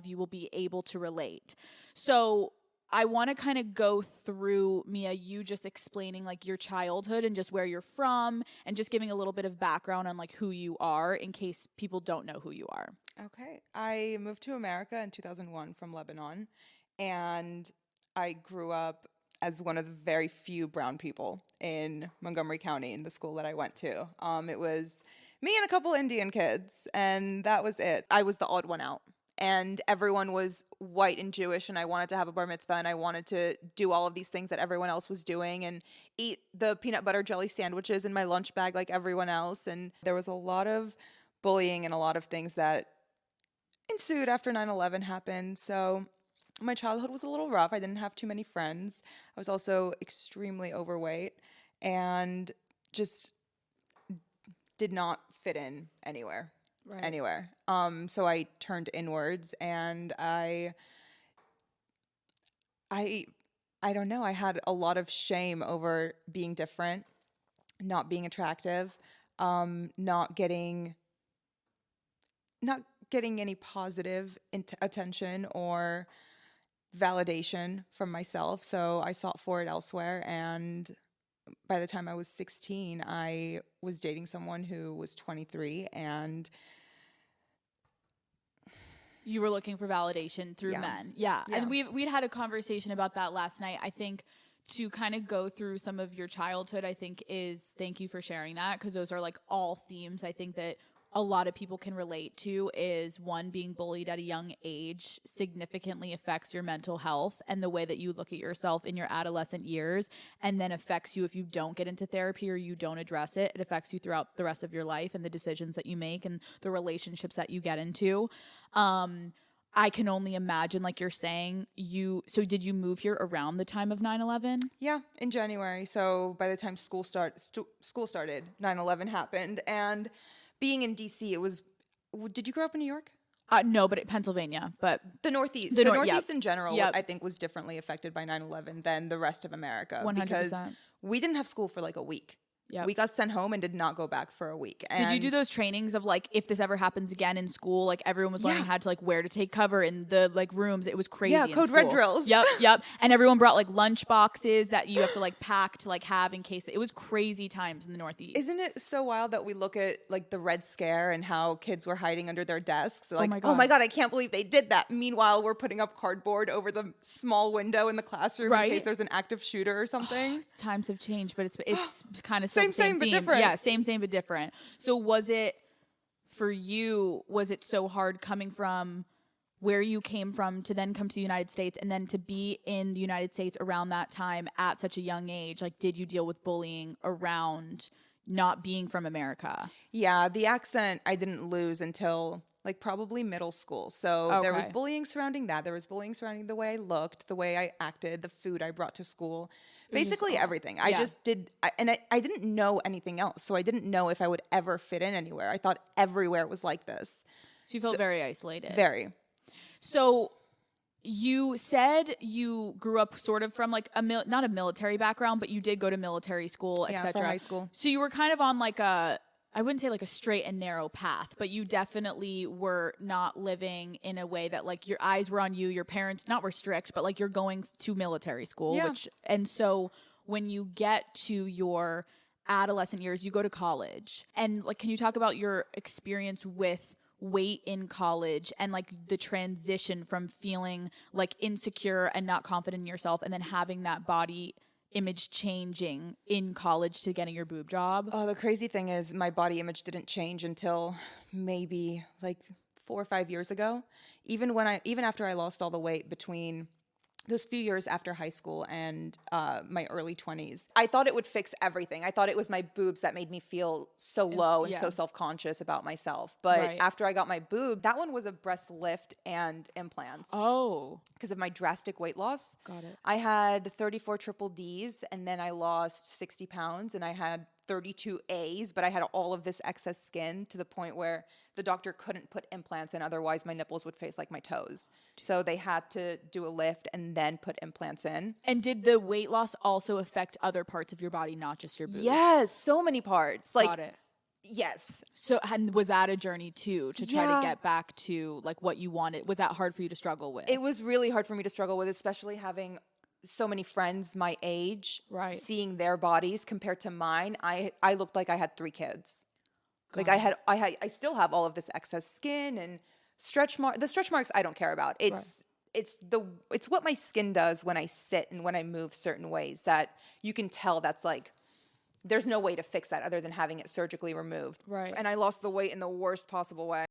of you will be able to relate. So I want to kind of go through, Mia, you just explaining like your childhood and just where you're from and just giving a little bit of background on like who you are in case people don't know who you are. Okay. I moved to America in 2001 from Lebanon, and I grew up as one of the very few brown people in Montgomery County in the school that I went to. It was me and a couple Indian kids, and that was it. I was the odd one out. And everyone was white and Jewish, and I wanted to have a bar mitzvah, and I wanted to do all of these things that everyone else was doing and eat the peanut butter jelly sandwiches in my lunch bag like everyone else. And there was a lot of bullying and a lot of things that ensued after 9/11 happened. So my childhood was a little rough. I didn't have too many friends. I was also extremely overweight and just did not fit in anywhere. Right. Anywhere. So I turned inwards, and I don't know. I had a lot of shame over being different, not being attractive, not getting any positive attention or validation from myself. So I sought for it elsewhere, and by the time I was 16, I was dating someone who was 23, and you were looking for validation through men. Yeah. And we'd had a conversation about that last night. I think to kind of go through some of your childhood, I think thank you for sharing that, because those are like all themes I think that a lot of people can relate to. Is one, being bullied at a young age significantly affects your mental health and the way that you look at yourself in your adolescent years, and then affects you if you don't get into therapy or you don't address it. It affects you throughout the rest of your life and the decisions that you make and the relationships that you get into. I can only imagine, like you're saying, so did you move here around the time of 9/11? Yeah, in January. So by the time school started, 9/11 happened. And being in DC, did you grow up in New York? No, but Pennsylvania, but the Northeast. The Northeast in general, I think, was differently affected by 9/11 than the rest of America. 100%. Because we didn't have school for like a week. Yep. We got sent home and did not go back for a week. Did you do those trainings of like, if this ever happens again in school, like everyone was learning how to like where to take cover in the like rooms? It was crazy. Yeah, code red drills. Yep. And everyone brought like lunch boxes that you have to like pack to like have in case. It was crazy times in the Northeast. Isn't it so wild that we look at like the Red Scare and how kids were hiding under their desks? Like, oh my God, I can't believe they did that. Meanwhile, we're putting up cardboard over the small window in the classroom in case there's an active shooter or something. Times have changed, but it's kind of same but different. Yeah, same but different. So was it so hard coming from where you came from to then come to the United States and then to be in the United States around that time at such a young age? Like, did you deal with bullying around not being from America? Yeah, the accent I didn't lose until like probably middle school. So there was bullying surrounding that. There was bullying surrounding the way I looked, the way I acted, the food I brought to school. Basically everything. I just did, and I didn't know anything else. So I didn't know if I would ever fit in anywhere. I thought everywhere was like this. So you felt very isolated. Very. So you said you grew up sort of from like not a military background, but you did go to military school, etc. Yeah, for high school. So you were kind of on like I wouldn't say like a straight and narrow path, but you definitely were not living in a way that like your eyes were on you, your parents were strict, but like you're going to military school. Yeah. And so when you get to your adolescent years, you go to college. And like, can you talk about your experience with weight in college and like the transition from feeling like insecure and not confident in yourself and then having that body image changing in college to getting your boob job? Oh, the crazy thing is my body image didn't change until maybe like 4 or 5 years ago. Even after I lost all the weight between those few years after high school and my early 20s, I thought it would fix everything. I thought it was my boobs that made me feel so low and so self-conscious about myself. But after I got my boob, that one was a breast lift and implants. Oh. Because of my drastic weight loss. Got it. I had 34 triple Ds, and then I lost 60 pounds, and I had 32 A's, but I had all of this excess skin to the point where the doctor couldn't put implants in, otherwise my nipples would face like my toes. So they had to do a lift and then put implants in. And did the weight loss also affect other parts of your body, not just your boobs? Yes, so many parts. Got it. Yes. So, and was that a journey too, to try to get back to like what you wanted? Was that hard for you to struggle with? It was really hard for me to struggle with, especially having so many friends my age, right? Seeing their bodies compared to mine. I looked like I had 3 kids. Like I still have all of this excess skin and the stretch marks I don't care about. It's what my skin does when I sit and when I move certain ways that you can tell that's like, there's no way to fix that other than having it surgically removed. Right. And I lost the weight in the worst possible way.